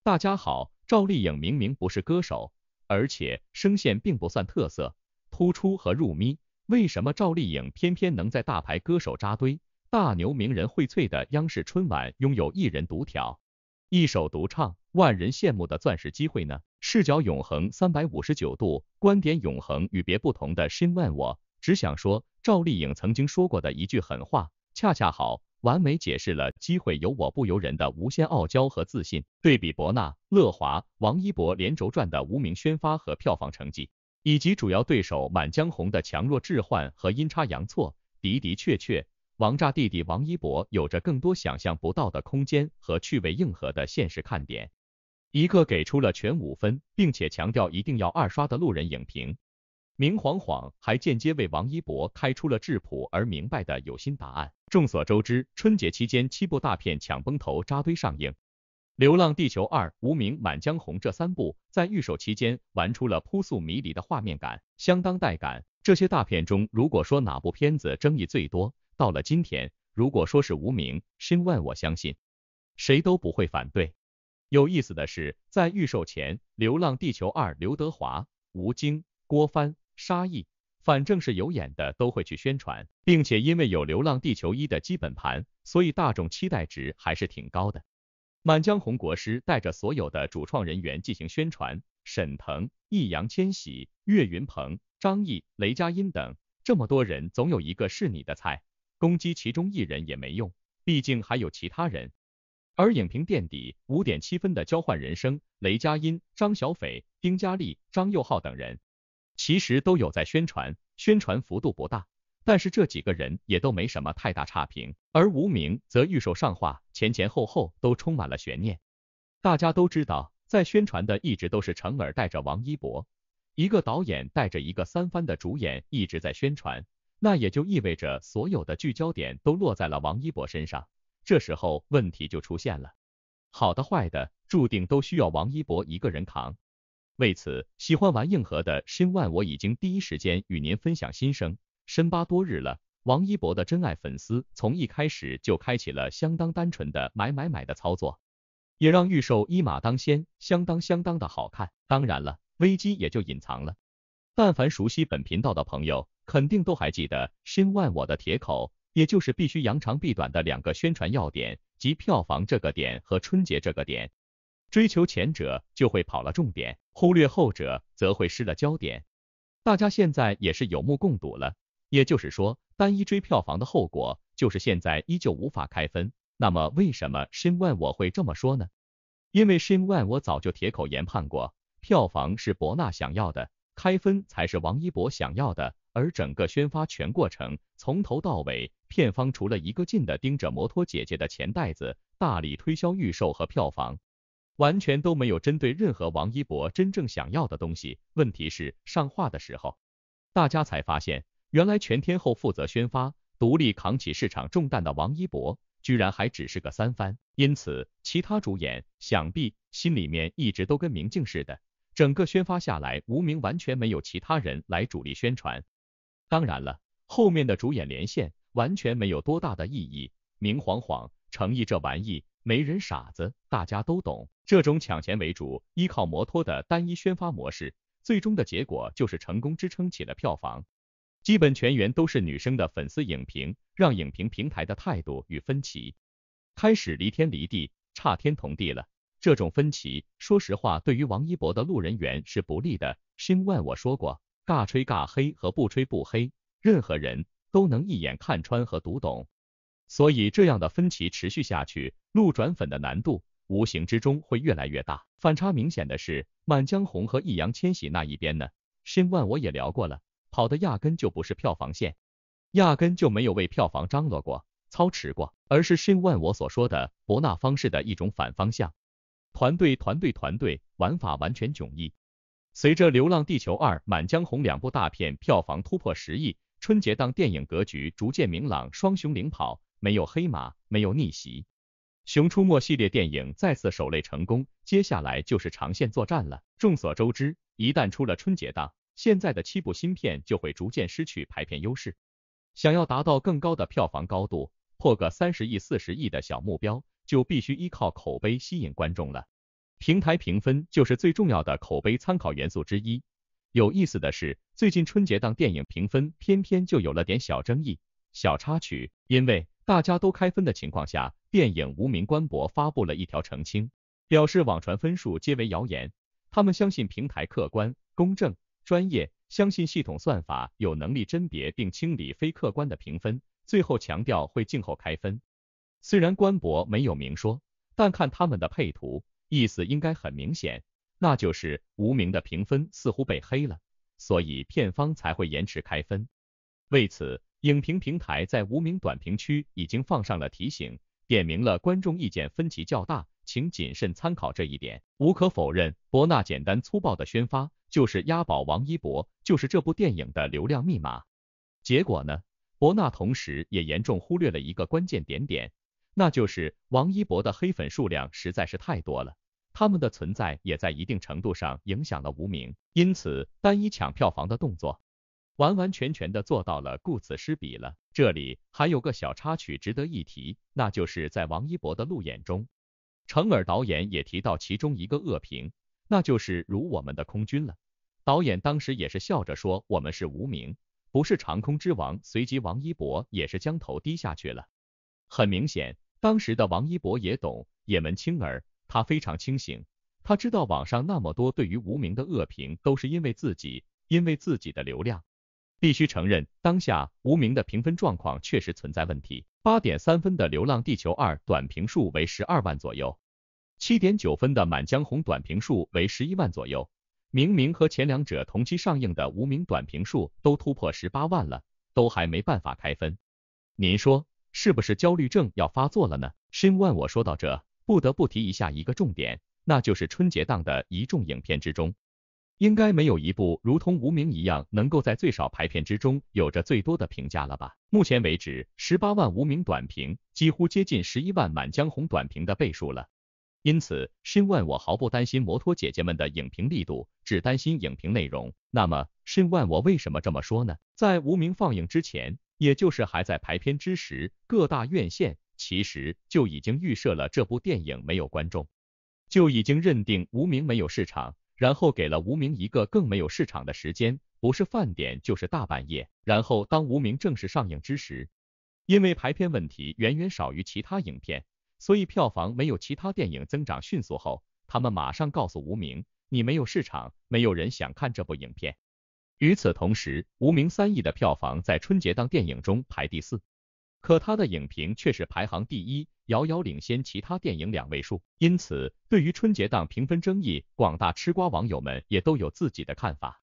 大家好，赵丽颖明明不是歌手，而且声线并不算特色，突出和入咪，为什么赵丽颖偏偏能在大牌歌手扎堆、大牛名人荟萃的央视春晚拥有一人独挑、一手独唱、万人羡慕的钻石机会呢？视角永恒359度，观点永恒与别不同的深问我，只想说，赵丽颖曾经说过的一句狠话，恰恰好完美解释了机会由我不由人的无限傲娇和自信。对比伯纳、乐华、王一博连轴转的无名宣发和票房成绩，以及主要对手满江红的强弱置换和阴差阳错，的的确确，王炸弟弟王一博有着更多想象不到的空间和趣味硬核的现实看点。一个给出了全5分，并且强调一定要2刷的路人影评，明晃晃还间接为王一博开出了质朴而明白的有心答案。众所周知，春节期间7部大片抢崩头扎堆上映，《流浪地球2》、《无名》、《满江红》这3部在预售期间玩出了扑朔迷离的画面感，相当带感。这些大片中，如果说哪部片子争议最多，到了今天，如果说是《无名》，深万我相信谁都不会反对。有意思的是，在预售前，《流浪地球2》刘德华、吴京、郭帆、沙溢，反正是有演的都会去宣传，并且因为有《流浪地球1》的基本盘，所以大众期待值还是挺高的。满江红国师带着所有的主创人员进行宣传，沈腾、易烊千玺、岳云鹏、张译、雷佳音等，这么多人总有一个是你的菜，攻击其中一人也没用，毕竟还有其他人。而影评垫底5.7分的交换人生，雷佳音、张小斐、丁嘉丽、张佑浩等人，其实都有在宣传，宣传幅度不大，但是这几个人也都没什么太大差评。而无名则预售上画，前前后后都充满了悬念。大家都知道，在宣传的一直都是成尔带着王一博，一个导演带着一个3番的主演一直在宣传，那也就意味着所有的聚焦点都落在了王一博身上。这时候问题就出现了，好的坏的注定都需要王一博一个人扛。为此，喜欢玩硬核的深万我已经第一时间与您分享心声。深扒多日了，王一博的真爱粉丝从一开始就开启了相当单纯的买的操作，也让预售一马当先，相当的好看。当然了，危机也就隐藏了。但凡熟悉本频道的朋友，肯定都还记得深万我的铁口，也就是必须扬长避短的2个宣传要点，即票房这个点和春节这个点。追求前者就会跑了重点，忽略后者则会失了焦点。大家现在也是有目共睹了，也就是说，单一追票房的后果就是现在依旧无法开分。那么为什么深万我会这么说呢？因为深万我早就铁口研判过，票房是伯纳想要的，开分才是王一博想要的。而整个宣发全过程从头到尾，片方除了一个劲的盯着摩托姐姐的钱袋子，大力推销预售和票房，完全都没有针对任何王一博真正想要的东西。问题是上画的时候，大家才发现，原来全天候负责宣发、独立扛起市场重担的王一博，居然还只是个3番。因此，其他主演想必心里面一直都跟明镜似的，整个宣发下来，无名完全没有其他人来主力宣传。当然了，后面的主演连线完全没有多大的意义，明晃晃，诚意这玩意没人傻子，大家都懂。这种抢钱为主，依靠摩托的单一宣发模式，最终的结果就是成功支撑起了票房。基本全员都是女生的粉丝影评，让影评平台的态度与分歧开始离天离地，差天同地了。这种分歧，说实话，对于王一博的路人缘是不利的。深万我说过，尬吹尬黑和不吹不黑，任何人都能一眼看穿和读懂。所以这样的分歧持续下去，路转粉的难度无形之中会越来越大。反差明显的是，满江红和易烊千玺那一边呢，深万我也聊过了，跑的压根就不是票房线，压根就没有为票房张罗过、操持过，而是深万我所说的伯纳方式的一种反方向。团队，玩法完全迥异。随着《流浪地球2》、《满江红》2部大片票房突破10亿，春节档电影格局逐渐明朗，双雄领跑，没有黑马，没有逆袭。熊出没系列电影再次首类成功，接下来就是长线作战了。众所周知，一旦出了春节档，现在的7部新片就会逐渐失去排片优势。想要达到更高的票房高度，破个30亿、40亿的小目标，就必须依靠口碑吸引观众了。平台评分就是最重要的口碑参考元素之一。有意思的是，最近春节档电影评分偏偏就有了点小争议、小插曲，因为大家都开分的情况下，电影无名官博发布了一条澄清，表示网传分数皆为谣言，他们相信平台客观、公正、专业，相信系统算法有能力甄别并清理非客观的评分，最后强调会静候开分。虽然官博没有明说，但看他们的配图，意思应该很明显，那就是无名的评分似乎被黑了，所以片方才会延迟开分。为此，影评平台在无名短评区已经放上了提醒，点明了观众意见分歧较大，请谨慎参考这一点。无可否认，博纳简单粗暴的宣发就是押宝王一博，就是这部电影的流量密码。结果呢，博纳同时也严重忽略了一个关键点，那就是王一博的黑粉数量实在是太多了，他们的存在也在一定程度上影响了无名，因此单一抢票房的动作完完全全的做到了顾此失彼了。这里还有个小插曲值得一提，那就是在王一博的路演中，程耳导演也提到其中一个恶评，那就是辱我们的空军了。导演当时也是笑着说我们是无名，不是长空之王，随即王一博也是将头低下去了。很明显，当时的王一博也懂，也门清耳，他非常清醒，他知道网上那么多对于无名的恶评都是因为自己的流量。必须承认，当下无名的评分状况确实存在问题。8.3分的《流浪地球2》短评数为12万左右，7.9分的《满江红》短评数为11万左右。明明和前两者同期上映的无名短评数都突破18万了，都还没办法开分。您说是不是焦虑症要发作了呢？申万我说到这，不得不提一下一个重点，那就是春节档的一众影片之中，应该没有一部如同无名一样能够在最少排片之中有着最多的评价了吧？目前为止，18万无名短评几乎接近11万满江红短评的倍数了。因此，申万我毫不担心摩托姐姐们的影评力度，只担心影评内容。那么，申万我为什么这么说呢？在无名放映之前，也就是还在排片之时，各大院线其实就已经预设了这部电影没有观众，就已经认定无名没有市场，然后给了无名一个更没有市场的时间，不是饭点就是大半夜。然后当无名正式上映之时，因为排片问题远远少于其他影片，所以票房没有其他电影增长迅速后，他们马上告诉无名，你没有市场，没有人想看这部影片。与此同时，无名3亿的票房在春节档电影中排第4，可他的影评却是排行第1，遥遥领先其他电影2位数。因此，对于春节档评分争议，广大吃瓜网友们也都有自己的看法。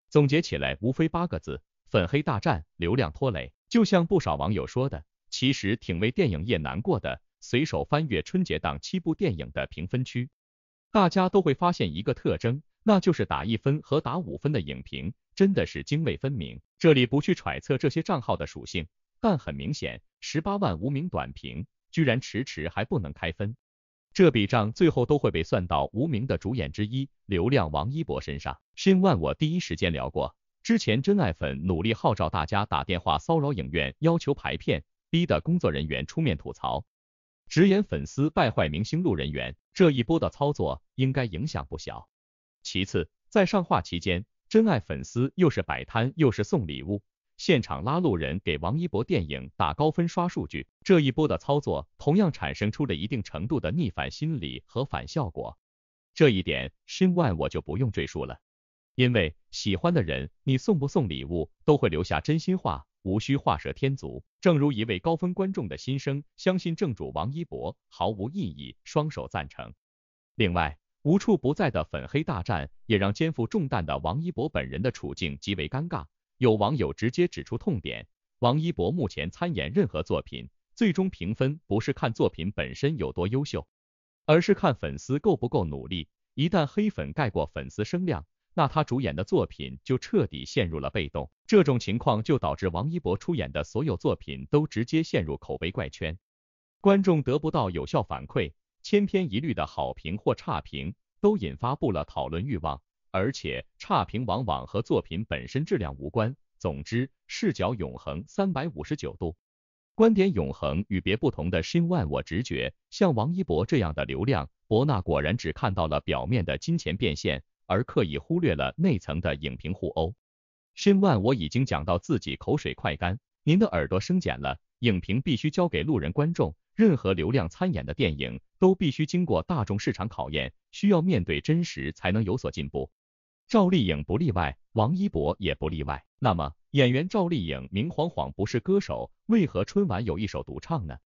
总结起来无非8个字：粉黑大战，流量拖累。就像不少网友说的，其实挺为电影业难过的。随手翻阅春节档7部电影的评分区，大家都会发现一个特征，那就是打1分和打5分的影评真的是泾渭分明。这里不去揣测这些账号的属性，但很明显，18万无名短评居然迟迟还不能开分，这笔账最后都会被算到无名的主演之一流量王一博身上。申万我第一时间聊过，之前真爱粉努力号召大家打电话骚扰影院要求排片，逼得工作人员出面吐槽，直言粉丝败坏明星路人缘，这一波的操作应该影响不小。其次，在上画期间，真爱粉丝又是摆摊又是送礼物，现场拉路人给王一博电影打高分刷数据，这一波的操作同样产生出了一定程度的逆反心理和反效果。这一点申万我就不用赘述了，因为喜欢的人你送不送礼物都会留下真心话，无需画蛇添足。正如一位高分观众的心声，相信正主王一博毫无异议，双手赞成。另外，无处不在的粉黑大战也让肩负重担的王一博本人的处境极为尴尬。有网友直接指出痛点，王一博目前参演任何作品，最终评分不是看作品本身有多优秀，而是看粉丝够不够努力。一旦黑粉盖过粉丝声量，那他主演的作品就彻底陷入了被动。这种情况就导致王一博出演的所有作品都直接陷入口碑怪圈，观众得不到有效反馈，千篇一律的好评或差评都引发不了讨论欲望，而且差评往往和作品本身质量无关。总之，视角永恒359度，观点永恒与别不同的申万我直觉，像王一博这样的流量伯纳果然只看到了表面的金钱变现，而刻意忽略了内层的影评互殴。申万我已经讲到自己口水快干，您的耳朵生茧了。影评必须交给路人观众，任何流量参演的电影都必须经过大众市场考验，需要面对真实才能有所进步。赵丽颖不例外，王一博也不例外。那么，演员赵丽颖明晃晃不是歌手，为何春晚有一首独唱呢？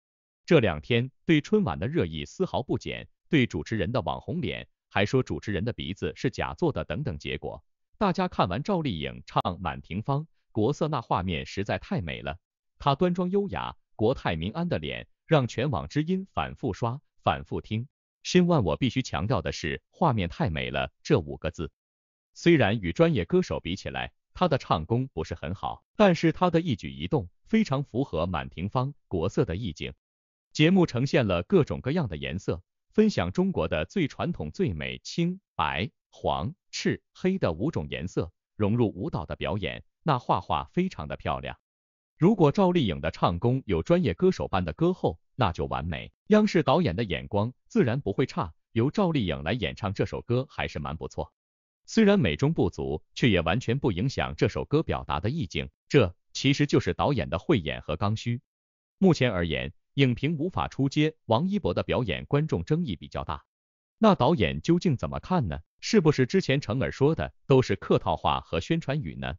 这两天对春晚的热议丝毫不减，对主持人的网红脸，还说主持人的鼻子是假做的等等，结果大家看完赵丽颖唱《满庭芳》，国色那画面实在太美了。她端庄优雅、国泰民安的脸，让全网知音反复刷、反复听。申万我必须强调的是，画面太美了这5个字。虽然与专业歌手比起来，她的唱功不是很好，但是她的一举一动非常符合满庭芳国色的意境。节目呈现了各种各样的颜色，分享中国的最传统最美青、白、黄、赤、黑的5种颜色，融入舞蹈的表演，那画非常的漂亮。如果赵丽颖的唱功有专业歌手般的歌后，那就完美。央视导演的眼光自然不会差，由赵丽颖来演唱这首歌还是蛮不错。虽然美中不足，却也完全不影响这首歌表达的意境，这其实就是导演的慧眼和刚需。目前而言，影评无法出街，王一博的表演观众争议比较大。那导演究竟怎么看呢？是不是之前程耳说的都是客套话和宣传语呢？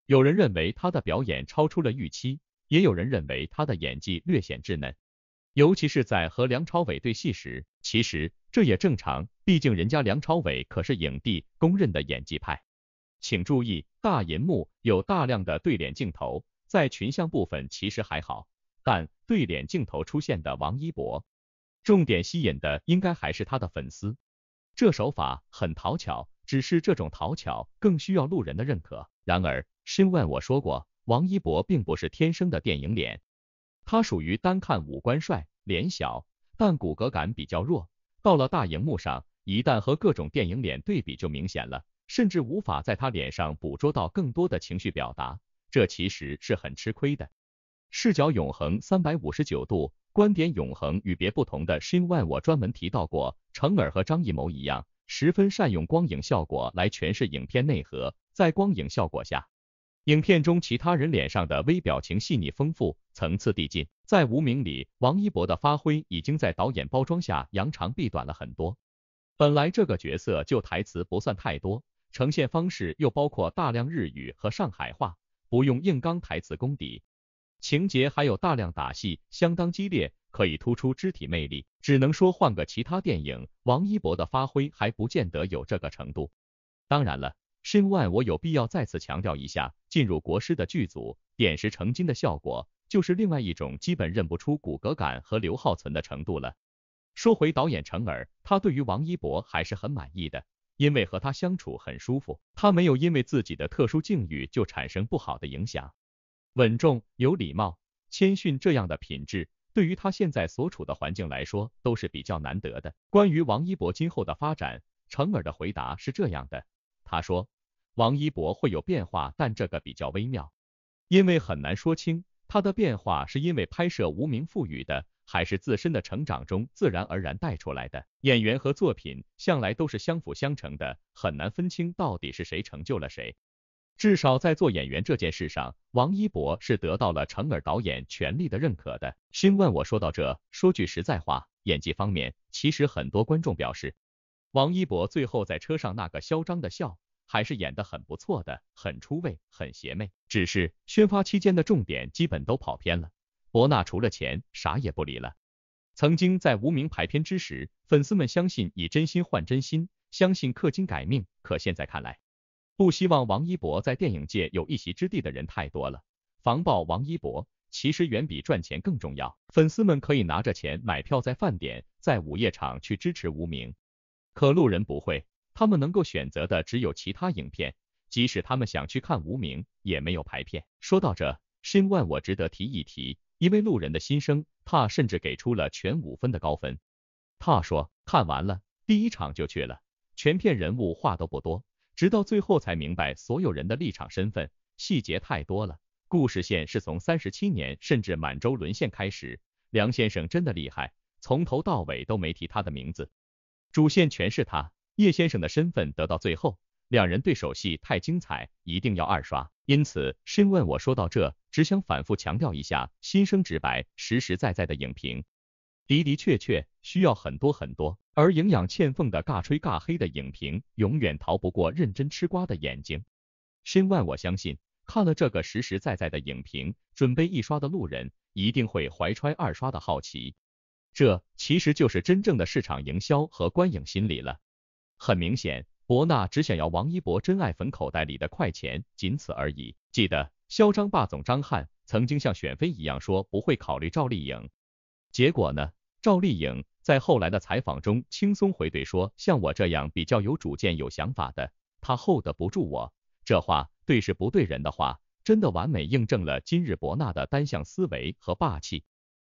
有人认为他的表演超出了预期，也有人认为他的演技略显稚嫩，尤其是在和梁朝伟对戏时，其实这也正常，毕竟人家梁朝伟可是影帝，公认的演技派。请注意，大银幕有大量的对脸镜头，在群像部分其实还好，但对脸镜头出现的王一博，重点吸引的应该还是他的粉丝。这手法很讨巧，只是这种讨巧更需要路人的认可。然而，申万我说过，王一博并不是天生的电影脸，他属于单看五官帅、脸小，但骨骼感比较弱。到了大荧幕上，一旦和各种电影脸对比就明显了，甚至无法在他脸上捕捉到更多的情绪表达，这其实是很吃亏的。视角永恒359度，观点永恒与别不同的申万我专门提到过，程耳和张艺谋一样，十分善用光影效果来诠释影片内核。在光影效果下，影片中其他人脸上的微表情细腻丰富，层次递进。在无名里，王一博的发挥已经在导演包装下扬长避短了很多。本来这个角色就台词不算太多，呈现方式又包括大量日语和上海话，不用硬刚台词功底，情节还有大量打戏，相当激烈，可以突出肢体魅力。只能说换个其他电影，王一博的发挥还不见得有这个程度。当然了，申万我有必要再次强调一下，进入国师的剧组，点石成金的效果，就是另外一种基本认不出骨骼感和刘浩存的程度了。说回导演程耳，他对于王一博还是很满意的，因为和他相处很舒服，他没有因为自己的特殊境遇就产生不好的影响。稳重、有礼貌、谦逊这样的品质，对于他现在所处的环境来说，都是比较难得的。关于王一博今后的发展，程耳的回答是这样的，他说，王一博会有变化，但这个比较微妙，因为很难说清他的变化是因为拍摄无名赋予的，还是自身的成长中自然而然带出来的。演员和作品向来都是相辅相成的，很难分清到底是谁成就了谁。至少在做演员这件事上，王一博是得到了程耳导演全力的认可的。申万我说到这，说句实在话，演技方面，其实很多观众表示，王一博最后在车上那个嚣张的笑，还是演得很不错的，很出位，很邪魅。只是宣发期间的重点基本都跑偏了，伯纳除了钱啥也不理了。曾经在无名排片之时，粉丝们相信以真心换真心，相信氪金改命，可现在看来，不希望王一博在电影界有一席之地的人太多了。防爆王一博其实远比赚钱更重要，粉丝们可以拿着钱买票在饭点、在午夜场去支持无名，可路人不会，他们能够选择的只有其他影片，即使他们想去看无名，也没有排片。说到这，申万我值得提一提一位路人的心声，他甚至给出了全5分的高分。他说，看完了，第一场就去了，全片人物话都不多，直到最后才明白所有人的立场身份，细节太多了。故事线是从37年甚至满洲沦陷开始，梁先生真的厉害，从头到尾都没提他的名字。主线全是他，叶先生的身份得到最后，两人对手戏太精彩，一定要二刷。因此，申问我说到这，只想反复强调一下，心声直白、实实在在的影评，的的确确需要很多很多。而营养欠奉的尬吹尬黑的影评，永远逃不过认真吃瓜的眼睛。申万我相信，看了这个实实在在的影评，准备一刷的路人，一定会怀揣二刷的好奇。这其实就是真正的市场营销和观影心理了。很明显，博纳只想要王一博真爱粉口袋里的快钱，仅此而已。记得嚣张霸总张翰曾经像选妃一样说不会考虑赵丽颖，结果呢？赵丽颖在后来的采访中轻松回怼说，像我这样比较有主见有想法的，他 hold 不住我。这话对事不对人的话，真的完美印证了今日博纳的单向思维和霸气。